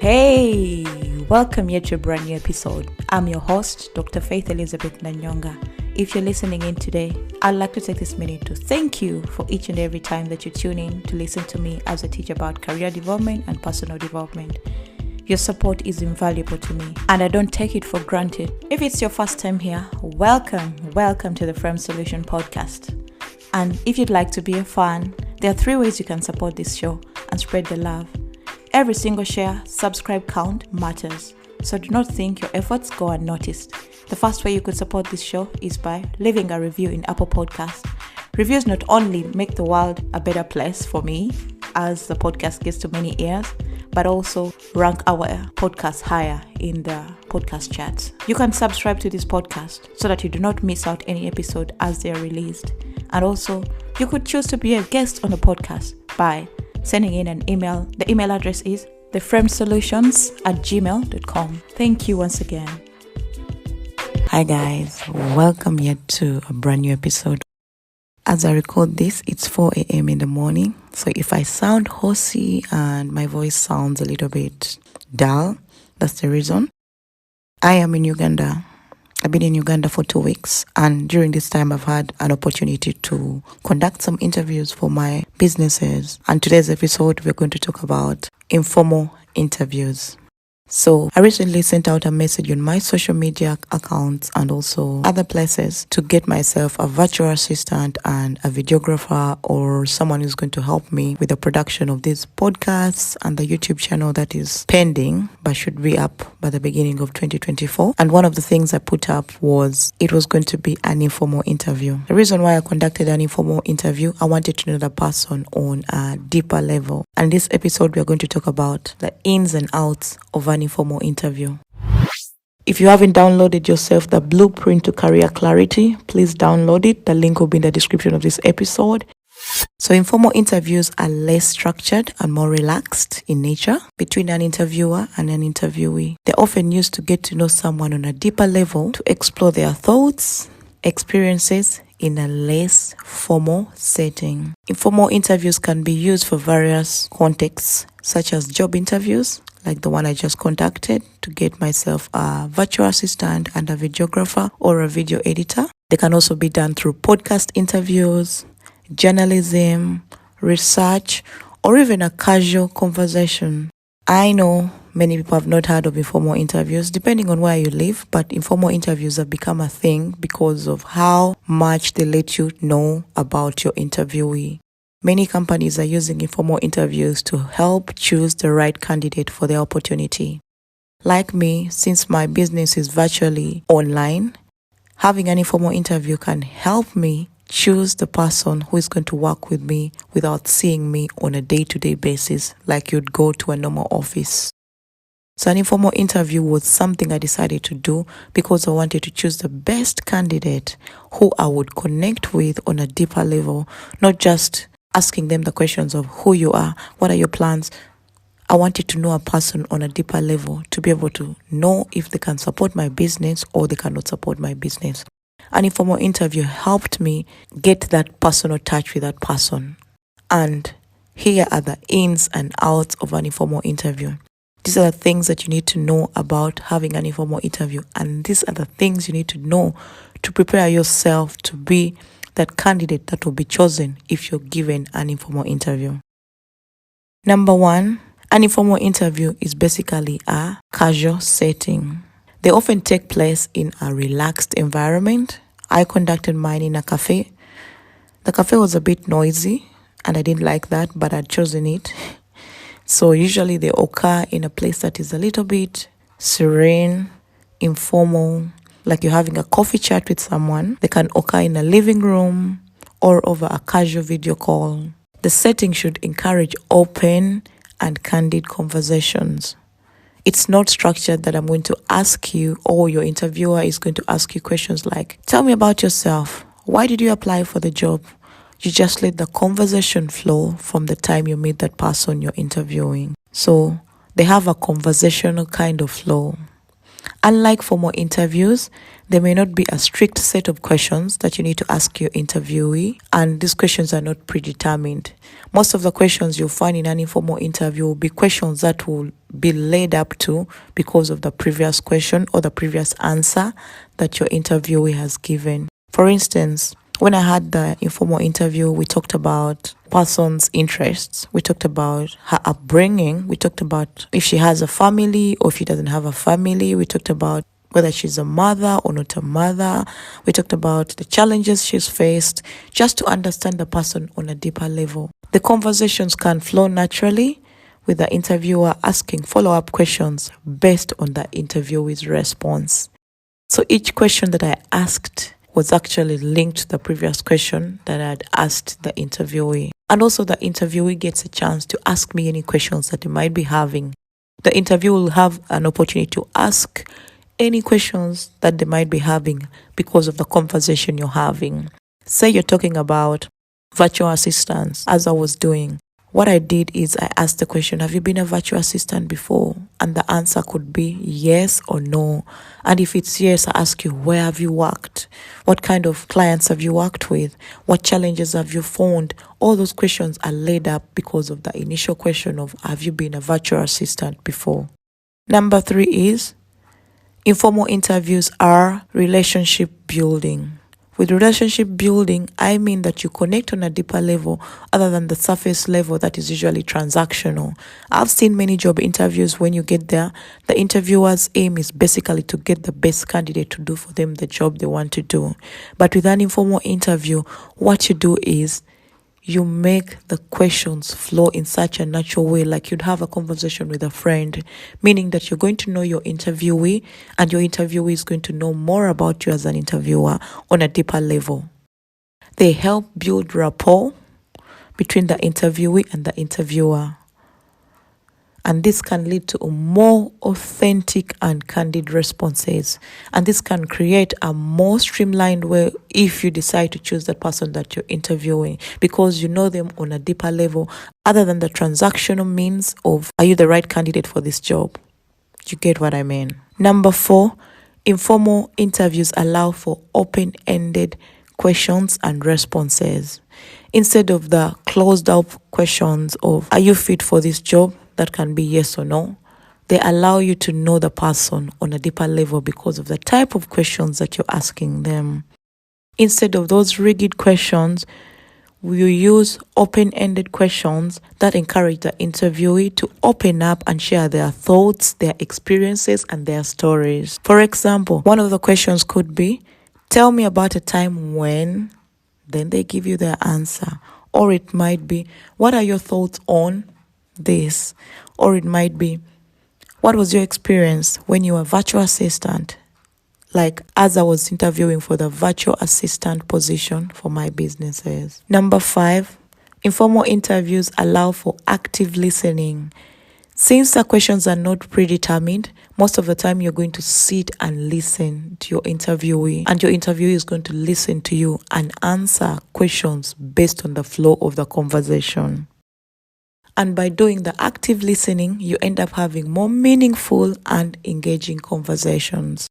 Hey, welcome yet to a brand new episode. I'm your host, Dr. Faith Elizabeth Nanyonga. If you're listening in today, I'd like to take this minute to thank you for each and every time that you tune in to listen to me as I teach about career development and personal development. Your support is invaluable to me, and I don't take it for granted. If it's your first time here, welcome to the Frame Solution podcast. And if you'd like to be a fan, there are 3 ways you can support this show and spread the love. Every single share, subscribe count matters, so do not think your efforts go unnoticed. The first way you could support this show is by leaving a review in Apple Podcasts. Reviews not only make the world a better place for me as the podcast gets to many ears, but also rank our podcast higher in the podcast charts. You can subscribe to this podcast so that you do not miss out any episode as they are released. And also, you could choose to be a guest on the podcast by sending in an email. The email address is theframedsolutions@gmail.com. Thank you once again. Hi guys, welcome yet to a brand new episode. As I record this, it's 4 a.m. in the morning. So if I sound hoarse and my voice sounds a little bit dull, that's the reason. I am in Uganda. I've been in Uganda for 2 weeks, and during this time I've had an opportunity to conduct some interviews for my businesses. And today's episode, we're going to talk about informal interviews. So I recently sent out a message on my social media accounts and also other places to get myself a virtual assistant and a videographer or someone who's going to help me with the production of these podcasts and the YouTube channel that is pending but should be up by the beginning of 2024. And one of the things I put up was it was going to be an informal interview. The reason why I conducted an informal interview, I wanted to know the person on a deeper level. And this episode, we're going to talk about the ins and outs of an informal interview. If you haven't downloaded yourself the Blueprint to Career Clarity, please download it. The link will be in the description of this episode. So informal interviews are less structured and more relaxed in nature between an interviewer and an interviewee. They're often used to get to know someone on a deeper level, to explore their thoughts, experiences in a less formal setting. Informal interviews can be used for various contexts, such as job interviews, like the one I just conducted to get myself a virtual assistant and a videographer or a video editor. They can also be done through podcast interviews, journalism, research, or even a casual conversation. I know many people have not heard of informal interviews, depending on where you live, but informal interviews have become a thing because of how much they let you know about your interviewee. Many companies are using informal interviews to help choose the right candidate for their opportunity. Like me, since my business is virtually online, having an informal interview can help me choose the person who is going to work with me without seeing me on a day-to-day basis like you'd go to a normal office. So an informal interview was something I decided to do because I wanted to choose the best candidate who I would connect with on a deeper level, not just asking them the questions of who you are, what are your plans. I wanted to know a person on a deeper level to be able to know if they can support my business or they cannot support my business. An informal interview helped me get that personal touch with that person. And here are the ins and outs of an informal interview. These are the things that you need to know about having an informal interview. And these are the things you need to know to prepare yourself to be that candidate that will be chosen if you're given an informal interview. Number 1, an informal interview is basically a casual setting. They often take place in a relaxed environment. I conducted mine in a cafe. The cafe was a bit noisy and I didn't like that, but I'd chosen it. So usually they occur in a place that is a little bit serene, informal, like you're having a coffee chat with someone. They can occur in a living room or over a casual video call. The setting should encourage open and candid conversations. It's not structured that I'm going to ask you or your interviewer is going to ask you questions like, tell me about yourself. Why did you apply for the job? You just let the conversation flow from the time you meet that person you're interviewing. So they have a conversational kind of flow. Unlike formal interviews, there may not be a strict set of questions that you need to ask your interviewee, and these questions are not predetermined. Most of the questions you'll find in an informal interview will be questions that will be led up to because of the previous question or the previous answer that your interviewee has given. For instance, when I had the informal interview, we talked about person's interests. We talked about her upbringing. We talked about if she has a family or if she doesn't have a family. We talked about whether she's a mother or not a mother. We talked about the challenges she's faced, just to understand the person on a deeper level. The conversations can flow naturally with the interviewer asking follow-up questions based on the interviewee's response. So each question that I asked was actually linked to the previous question that I had asked the interviewee. And also the interviewee gets a chance to ask me any questions that they might be having. The interviewer will have an opportunity to ask any questions that they might be having because of the conversation you're having. Say you're talking about virtual assistants, as I was doing. What I did is I asked the question, have you been a virtual assistant before? And the answer could be yes or no. And if it's yes, I ask you, where have you worked? What kind of clients have you worked with? What challenges have you found? All those questions are laid up because of the initial question of, have you been a virtual assistant before? Number 3 is, informal interviews are relationship building. With relationship building, I mean that you connect on a deeper level other than the surface level that is usually transactional. I've seen many job interviews. When you get there, the interviewer's aim is basically to get the best candidate to do for them the job they want to do. But with an informal interview, what you do is you make the questions flow in such a natural way, like you'd have a conversation with a friend, meaning that you're going to know your interviewee and your interviewee is going to know more about you as an interviewer on a deeper level. They help build rapport between the interviewee and the interviewer. And this can lead to more authentic and candid responses. And this can create a more streamlined way if you decide to choose the person that you're interviewing, because you know them on a deeper level other than the transactional means of, are you the right candidate for this job? You get what I mean? Number 4, informal interviews allow for open-ended questions and responses. Instead of the closed-up questions of, are you fit for this job? That can be yes or no. They allow you to know the person on a deeper level because of the type of questions that you're asking them. Instead of those rigid questions, we use open-ended questions that encourage the interviewee to open up and share their thoughts, their experiences, and their stories. For example, one of the questions could be, tell me about a time when, then they give you their answer. Or it might be, what are your thoughts on this? Or it might be, what was your experience when you were a virtual assistant? Like as I was interviewing for the virtual assistant position for my businesses. Number 5, informal interviews allow for active listening. Since the questions are not predetermined, most of the time you're going to sit and listen to your interviewee, and your interviewee is going to listen to you and answer questions based on the flow of the conversation. And by doing the active listening, you end up having more meaningful and engaging conversations.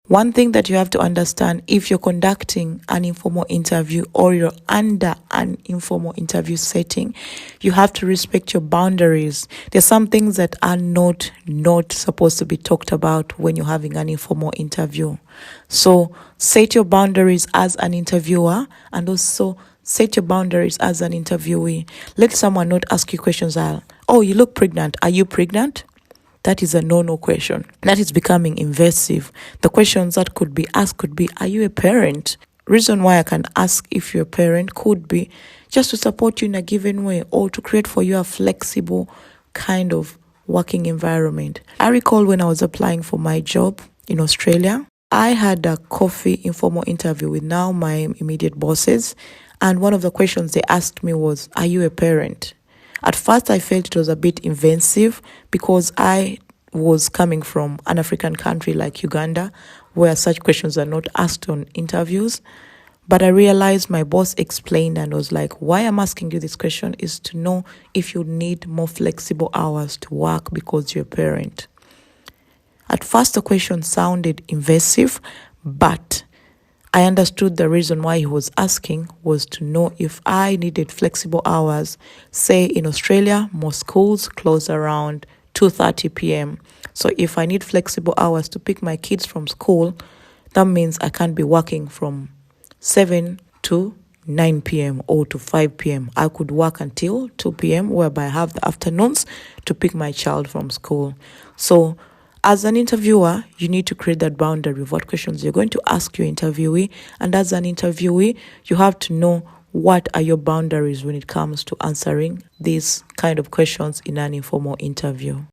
One thing that you have to understand, if you're conducting an informal interview or you're under an informal interview setting, you have to respect your boundaries. There's some things that are not supposed to be talked about when you're having an informal interview. So set your boundaries as an interviewer, and also set your boundaries as an interviewee. Let someone not ask you questions like, oh, you look pregnant. Are you pregnant? That is a no-no question. That is becoming invasive. The questions that could be asked could be, are you a parent? Reason why I can ask if you're a parent could be just to support you in a given way or to create for you a flexible kind of working environment. I recall when I was applying for my job in Australia, I had a coffee informal interview with now my immediate bosses. And one of the questions they asked me was, are you a parent? At first, I felt it was a bit invasive because I was coming from an African country like Uganda, where such questions are not asked on interviews. But I realized my boss explained and was like, why I'm asking you this question is to know if you need more flexible hours to work because you're a parent. At first, the question sounded invasive, but I understood the reason why he was asking was to know if I needed flexible hours. Say in Australia, most schools close around 2:30 p.m. So if I need flexible hours to pick my kids from school, that means I can't be working from 7 to 9 p.m. or to 5 p.m. I could work until 2 p.m. whereby I have the afternoons to pick my child from school. So as an interviewer, you need to create that boundary of what questions you're going to ask your interviewee. And as an interviewee, you have to know what are your boundaries when it comes to answering these kind of questions in an informal interview.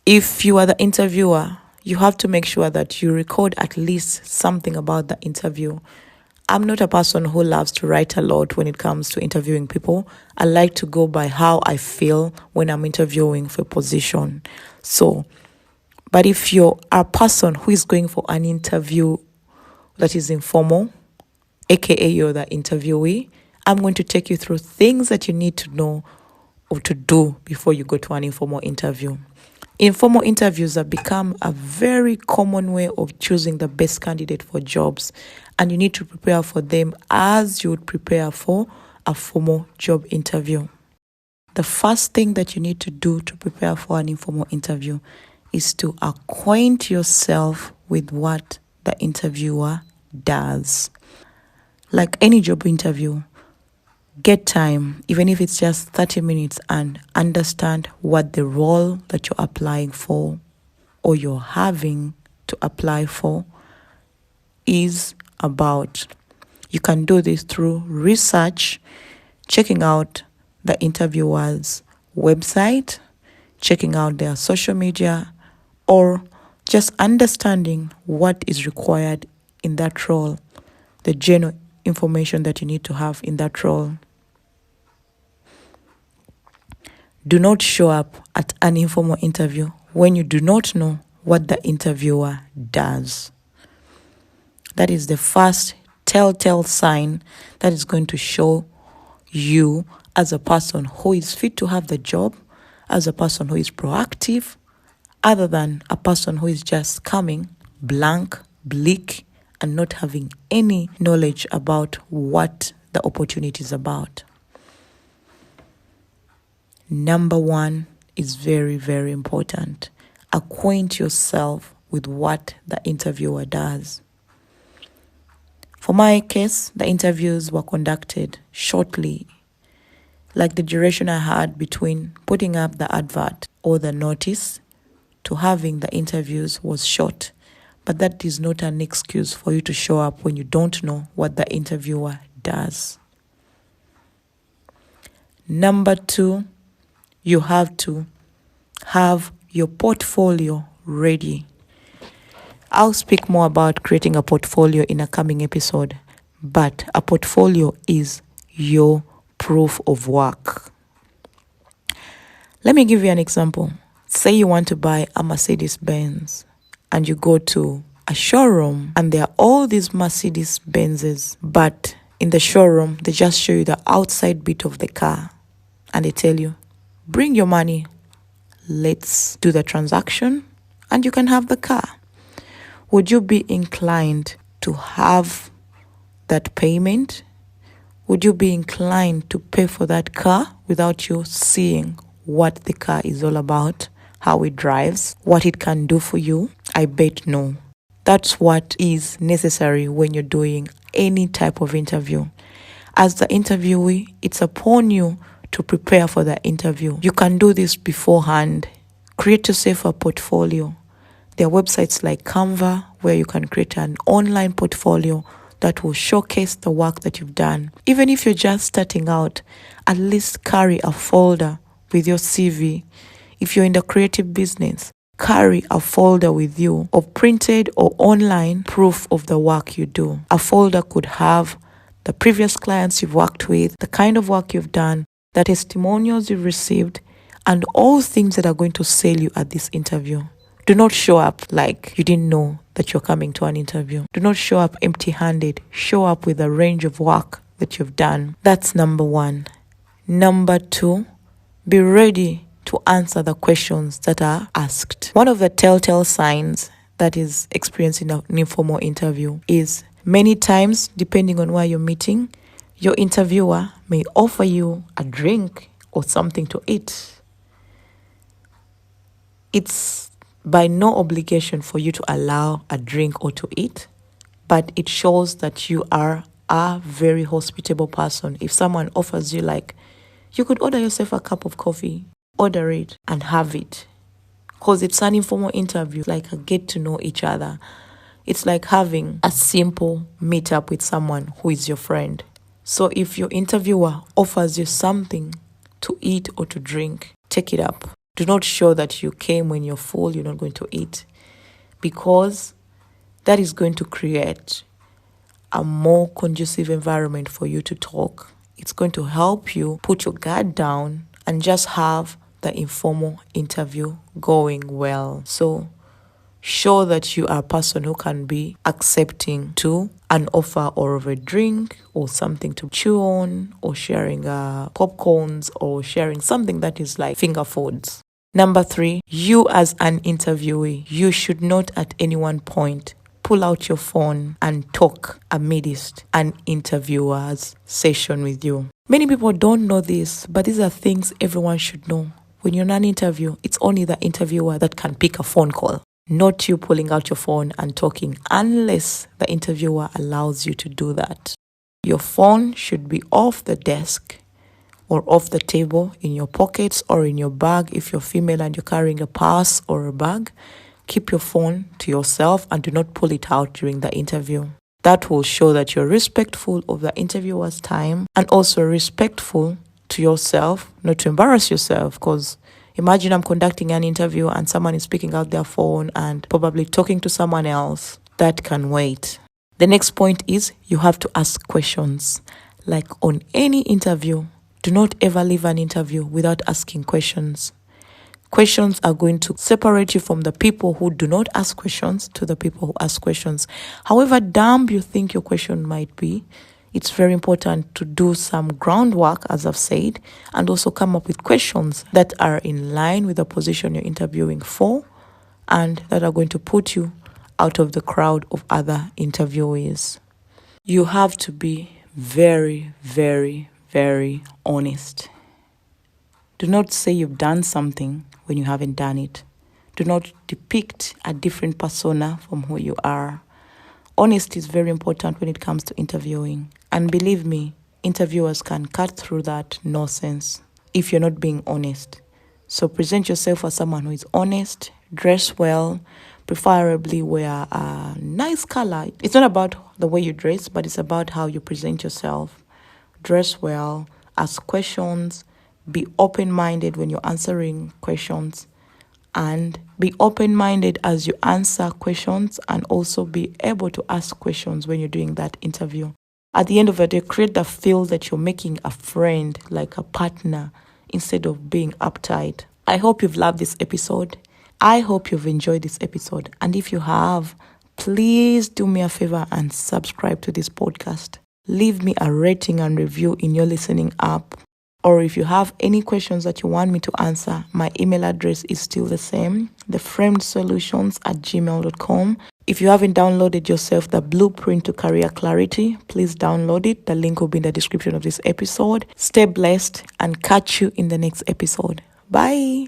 If you are the interviewer, you have to make sure that you record at least something about the interview. I'm not a person who loves to write a lot when it comes to interviewing people. I like to go by how I feel when I'm interviewing for a position. But if you're a person who is going for an interview that is informal, aka you're the interviewee, I'm going to take you through things that you need to know or to do before you go to an informal interview. Informal interviews have become a very common way of choosing the best candidate for jobs, and you need to prepare for them as you would prepare for a formal job interview. The first thing that you need to do to prepare for an informal interview is to acquaint yourself with what the interviewer does. Like any job interview, get time, even if it's just 30 minutes, and understand what the role that you're applying for or you're having to apply for is about. You can do this through research, checking out the interviewer's website, checking out their social media, or just understanding what is required in that role, the general information that you need to have in that role. Do not show up at an informal interview when you do not know what the interviewer does. That is the first telltale sign that is going to show you as a person who is fit to have the job, as a person who is proactive, other than a person who is just coming blank, bleak, and not having any knowledge about what the opportunity is about. Number one is very, very important. Acquaint yourself with what the interviewer does. For my case, the interviews were conducted shortly. Like the duration I had between putting up the advert or the notice to having the interviews was short. But that is not an excuse for you to show up when you don't know what the interviewer does. Number two, you have to have your portfolio ready. I'll speak more about creating a portfolio in a coming episode, but a portfolio is your proof of work. Let me give you an example. Say you want to buy a Mercedes-Benz and you go to a showroom and there are all these Mercedes-Benzes, but in the showroom, they just show you the outside bit of the car and they tell you, bring your money, let's do the transaction and you can have the car. Would you be inclined to have that payment? Would you be inclined to pay for that car without you seeing what the car is all about, how it drives, what it can do for you? I bet no. That's what is necessary when you're doing any type of interview. As the interviewee, it's upon you to prepare for the interview. You can do this beforehand. Create yourself a portfolio. There are websites like Canva where you can create an online portfolio that will showcase the work that you've done. Even if you're just starting out, at least carry a folder with your CV. If you're in the creative business, carry a folder with you of printed or online proof of the work you do. A folder could have the previous clients you've worked with, the kind of work you've done, the testimonials you've received, and all things that are going to sell you at this interview. Do not show up like you didn't know that you're coming to an interview. Do not show up empty-handed. Show up with a range of work that you've done. That's number one. Number two, be ready to to answer the questions that are asked. One of the telltale signs that is experiencing an informal interview is many times, depending on where you're meeting, your interviewer may offer you a drink or something to eat. It's by no obligation for you to allow a drink or to eat, but it shows that you are a very hospitable person. If someone offers you, like, you could order yourself a cup of coffee, order it and have it. Because it's an informal interview, like a get to know each other. It's like having a simple meetup with someone who is your friend. So if your interviewer offers you something to eat or to drink, take it up. Do not show that you came when you're full, you're not going to eat. Because that is going to create a more conducive environment for you to talk. It's going to help you put your guard down and just have the informal interview going well. So show that you are a person who can be accepting to an offer or of a drink or something to chew on, or sharing popcorns, or sharing something that is like finger foods. Number 3, you as an interviewee, you should not at any one point pull out your phone and talk amidst an interviewer's session with you. Many people don't know this, but these are things everyone should know. When you're in an interview, it's only the interviewer that can pick a phone call, not you pulling out your phone and talking, unless the interviewer allows you to do that. Your phone should be off the desk or off the table, in your pockets or in your bag. If you're female and you're carrying a purse or a bag, keep your phone to yourself and do not pull it out during the interview. That will show that you're respectful of the interviewer's time and also respectful to yourself, not to embarrass yourself. Because imagine I'm conducting an interview and someone is picking out their phone and probably talking to someone else. That can wait. The next point is you have to ask questions. Like on any interview, do not ever leave an interview without asking questions. Questions are going to separate you from the people who do not ask questions to the people who ask questions. However dumb you think your question might be, it's very important to do some groundwork, as I've said, and also come up with questions that are in line with the position you're interviewing for and that are going to put you out of the crowd of other interviewees. You have to be very, very, very honest. Do not say you've done something when you haven't done it. Do not depict a different persona from who you are. Honesty is very important when it comes to interviewing. And believe me, interviewers can cut through that nonsense if you're not being honest. So present yourself as someone who is honest, dress well, preferably wear a nice color. It's not about the way you dress, but it's about how you present yourself. Dress well, ask questions, be open-minded when you're answering questions, and be open-minded as you answer questions, and also be able to ask questions when you're doing that interview. At the end of the day, create the feel that you're making a friend, like a partner, instead of being uptight. I hope you've loved this episode. I hope you've enjoyed this episode. And if you have, please do me a favor and subscribe to this podcast. Leave me a rating and review in your listening app. Or if you have any questions that you want me to answer, my email address is still the same, theframedsolutions@gmail.com. If you haven't downloaded yourself the Blueprint to Career Clarity, please download it. The link will be in the description of this episode. Stay blessed and catch you in the next episode. Bye.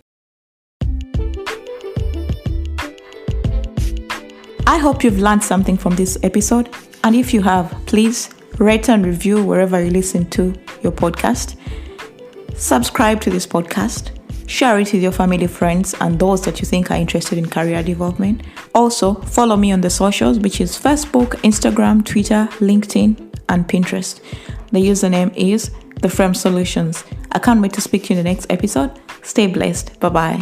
I hope you've learned something from this episode. And if you have, please rate and review wherever you listen to your podcast. Subscribe to this podcast. Share it with your family, friends, and those that you think are interested in career development. Also, follow me on the socials, which is Facebook, Instagram, Twitter, LinkedIn, and Pinterest. The username is theframedsolutions. I can't wait to speak to you in the next episode. Stay blessed. Bye-bye.